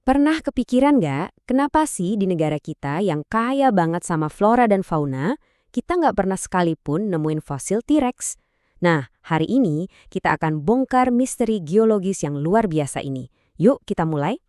Pernah kepikiran nggak, kenapa sih di negara kita yang kaya banget sama flora dan fauna, kita nggak pernah sekalipun nemuin fosil T-Rex? Nah, hari ini kita akan bongkar misteri geologis yang luar biasa ini. Yuk kita mulai.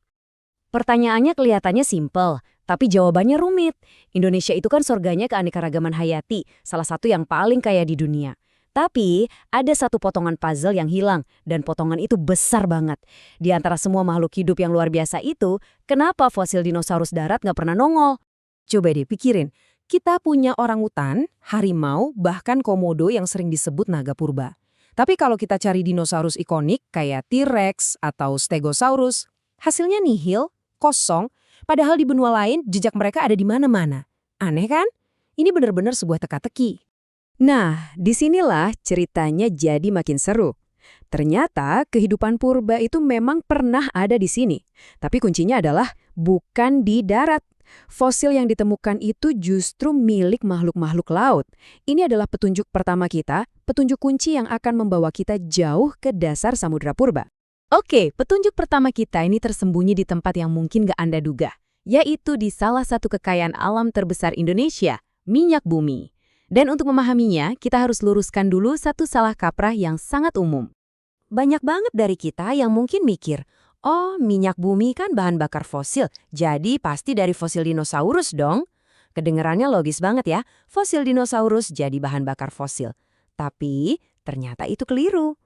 Pertanyaannya kelihatannya simpel, tapi jawabannya rumit. Indonesia itu kan surganya keanekaragaman hayati, salah satu yang paling kaya di dunia. Tapi, ada satu potongan puzzle yang hilang, dan potongan itu besar banget. Di antara semua makhluk hidup yang luar biasa itu, kenapa fosil dinosaurus darat nggak pernah nongol? Coba deh pikirin, kita punya orangutan, harimau, bahkan komodo yang sering disebut naga purba. Tapi kalau kita cari dinosaurus ikonik kayak T-Rex atau Stegosaurus, hasilnya nihil, kosong, padahal di benua lain jejak mereka ada di mana-mana. Aneh kan? Ini benar-benar sebuah teka-teki. Nah, disinilah ceritanya jadi makin seru. Ternyata kehidupan purba itu memang pernah ada di sini. Tapi kuncinya adalah bukan di darat. Fosil yang ditemukan itu justru milik makhluk-makhluk laut. Ini adalah petunjuk pertama kita, petunjuk kunci yang akan membawa kita jauh ke dasar samudra purba. Oke, petunjuk pertama kita ini tersembunyi di tempat yang mungkin gak Anda duga, yaitu di salah satu kekayaan alam terbesar Indonesia, minyak bumi. Dan untuk memahaminya, kita harus luruskan dulu satu salah kaprah yang sangat umum. Banyak banget dari kita yang mungkin mikir, oh minyak bumi kan bahan bakar fosil, jadi pasti dari fosil dinosaurus dong. Kedengerannya logis banget ya, fosil dinosaurus jadi bahan bakar fosil. Tapi ternyata itu keliru.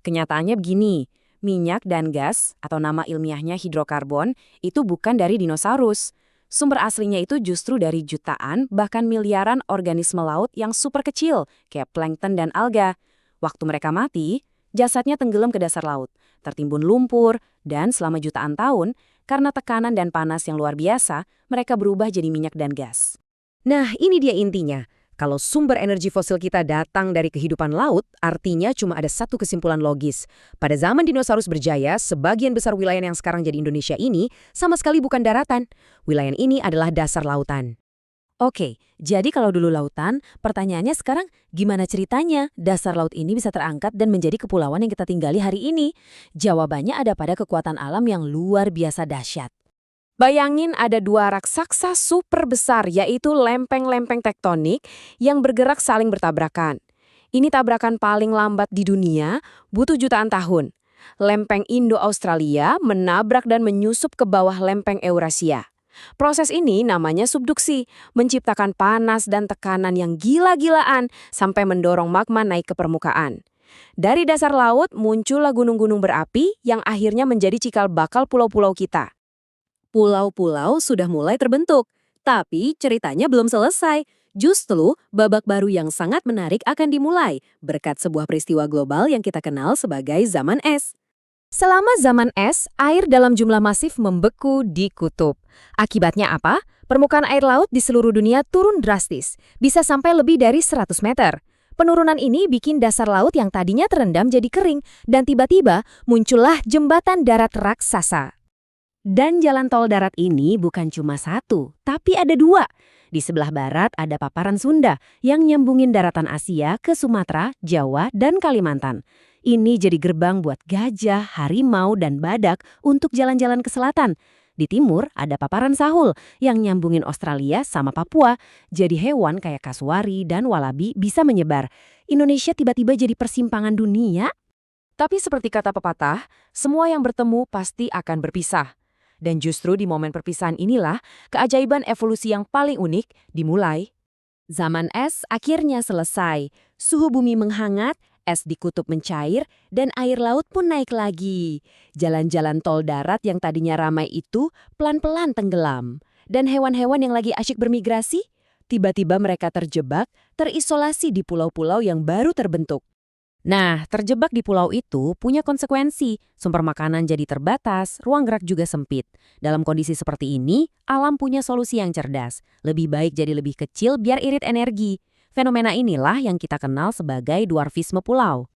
Kenyataannya begini, minyak dan gas atau nama ilmiahnya hidrokarbon itu bukan dari dinosaurus. Sumber aslinya itu justru dari jutaan, bahkan miliaran organisme laut yang super kecil, kayak plankton dan alga. Waktu mereka mati, jasadnya tenggelam ke dasar laut, tertimbun lumpur, dan selama jutaan tahun, karena tekanan dan panas yang luar biasa, mereka berubah jadi minyak dan gas. Nah, ini dia intinya. Kalau sumber energi fosil kita datang dari kehidupan laut, artinya cuma ada satu kesimpulan logis. Pada zaman dinosaurus berjaya, sebagian besar wilayah yang sekarang jadi Indonesia ini sama sekali bukan daratan. Wilayah ini adalah dasar lautan. Oke, jadi kalau dulu lautan, pertanyaannya sekarang gimana ceritanya dasar laut ini bisa terangkat dan menjadi kepulauan yang kita tinggali hari ini? Jawabannya ada pada kekuatan alam yang luar biasa dahsyat. Bayangin ada dua raksasa super besar, yaitu lempeng-lempeng tektonik yang bergerak saling bertabrakan. Ini tabrakan paling lambat di dunia, butuh jutaan tahun. Lempeng Indo-Australia menabrak dan menyusup ke bawah lempeng Eurasia. Proses ini namanya subduksi, menciptakan panas dan tekanan yang gila-gilaan sampai mendorong magma naik ke permukaan. Dari dasar laut muncullah gunung-gunung berapi yang akhirnya menjadi cikal bakal pulau-pulau kita. Pulau-pulau sudah mulai terbentuk, tapi ceritanya belum selesai. Justru, babak baru yang sangat menarik akan dimulai berkat sebuah peristiwa global yang kita kenal sebagai zaman es. Selama zaman es, air dalam jumlah masif membeku di kutub. Akibatnya apa? Permukaan air laut di seluruh dunia turun drastis, bisa sampai lebih dari 100 meter. Penurunan ini bikin dasar laut yang tadinya terendam jadi kering, dan tiba-tiba muncullah jembatan darat raksasa. Dan jalan tol darat ini bukan cuma satu, tapi ada dua. Di sebelah barat ada paparan Sunda yang nyambungin daratan Asia ke Sumatera, Jawa, dan Kalimantan. Ini jadi gerbang buat gajah, harimau, dan badak untuk jalan-jalan ke selatan. Di timur ada paparan Sahul yang nyambungin Australia sama Papua. Jadi hewan kayak kasuari dan walabi bisa menyebar. Indonesia tiba-tiba jadi persimpangan dunia. Tapi seperti kata pepatah, semua yang bertemu pasti akan berpisah. Dan justru di momen perpisahan inilah keajaiban evolusi yang paling unik dimulai. Zaman es akhirnya selesai, suhu bumi menghangat, es di kutub mencair, dan air laut pun naik lagi. Jalan-jalan tol darat yang tadinya ramai itu pelan-pelan tenggelam. Dan hewan-hewan yang lagi asyik bermigrasi, tiba-tiba mereka terjebak, terisolasi di pulau-pulau yang baru terbentuk. Nah, terjebak di pulau itu punya konsekuensi. Sumber makanan jadi terbatas, ruang gerak juga sempit. Dalam kondisi seperti ini, alam punya solusi yang cerdas. Lebih baik jadi lebih kecil biar irit energi. Fenomena inilah yang kita kenal sebagai dwarfisme pulau.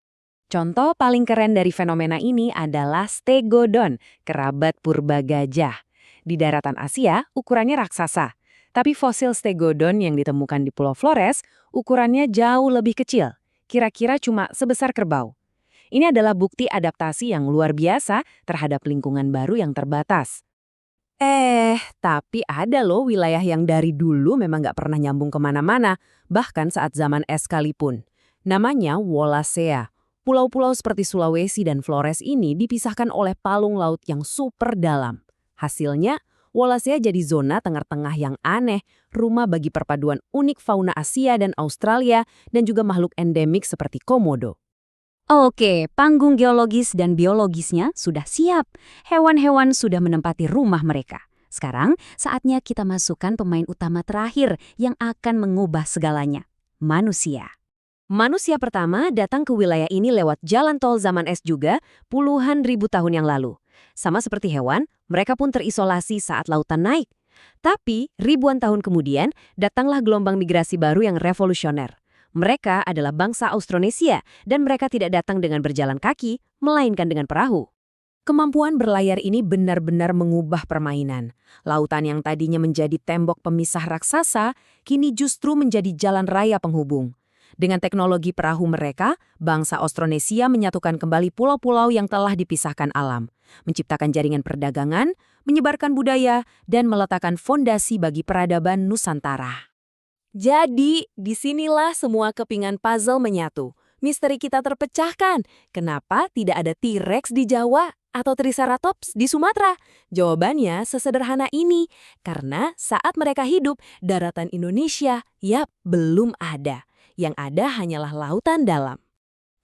Contoh paling keren dari fenomena ini adalah stegodon, kerabat purba gajah. Di daratan Asia, ukurannya raksasa. Tapi fosil stegodon yang ditemukan di Pulau Flores, ukurannya jauh lebih kecil. Kira-kira cuma sebesar kerbau. Ini adalah bukti adaptasi yang luar biasa terhadap lingkungan baru yang terbatas. Tapi ada loh wilayah yang dari dulu memang nggak pernah nyambung kemana-mana, bahkan saat zaman es sekalipun. Namanya Wallacea. Pulau-pulau seperti Sulawesi dan Flores ini dipisahkan oleh palung laut yang super dalam. Hasilnya, Wallacea jadi zona tengah-tengah yang aneh, rumah bagi perpaduan unik fauna Asia dan Australia, dan juga makhluk endemik seperti komodo. Oke, panggung geologis dan biologisnya sudah siap. Hewan-hewan sudah menempati rumah mereka. Sekarang, saatnya kita masukkan pemain utama terakhir yang akan mengubah segalanya. Manusia. Manusia pertama datang ke wilayah ini lewat jalan tol zaman es juga puluhan ribu tahun yang lalu. Sama seperti hewan, mereka pun terisolasi saat lautan naik. Tapi, ribuan tahun kemudian, datanglah gelombang migrasi baru yang revolusioner. Mereka adalah bangsa Austronesia dan mereka tidak datang dengan berjalan kaki, melainkan dengan perahu. Kemampuan berlayar ini benar-benar mengubah permainan. Lautan yang tadinya menjadi tembok pemisah raksasa, kini justru menjadi jalan raya penghubung. Dengan teknologi perahu mereka, bangsa Austronesia menyatukan kembali pulau-pulau yang telah dipisahkan alam, menciptakan jaringan perdagangan, menyebarkan budaya, dan meletakkan fondasi bagi peradaban Nusantara. Jadi, disinilah semua kepingan puzzle menyatu. Misteri kita terpecahkan. Kenapa tidak ada T-Rex di Jawa atau Triceratops di Sumatera? Jawabannya sesederhana ini. Karena saat mereka hidup, daratan Indonesia, belum ada. Yang ada hanyalah lautan dalam.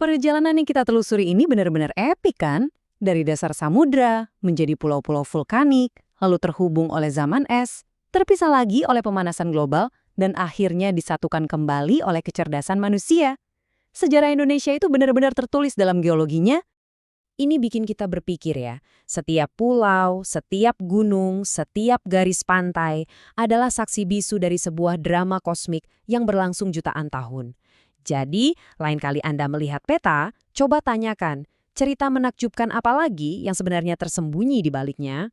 Perjalanan yang kita telusuri ini benar-benar epik kan? Dari dasar samudra, menjadi pulau-pulau vulkanik, lalu terhubung oleh zaman es, terpisah lagi oleh pemanasan global, dan akhirnya disatukan kembali oleh kecerdasan manusia. Sejarah Indonesia itu benar-benar tertulis dalam geologinya. Ini bikin kita berpikir ya, setiap pulau, setiap gunung, setiap garis pantai adalah saksi bisu dari sebuah drama kosmik yang berlangsung jutaan tahun. Jadi, lain kali Anda melihat peta, coba tanyakan, cerita menakjubkan apa lagi yang sebenarnya tersembunyi di baliknya?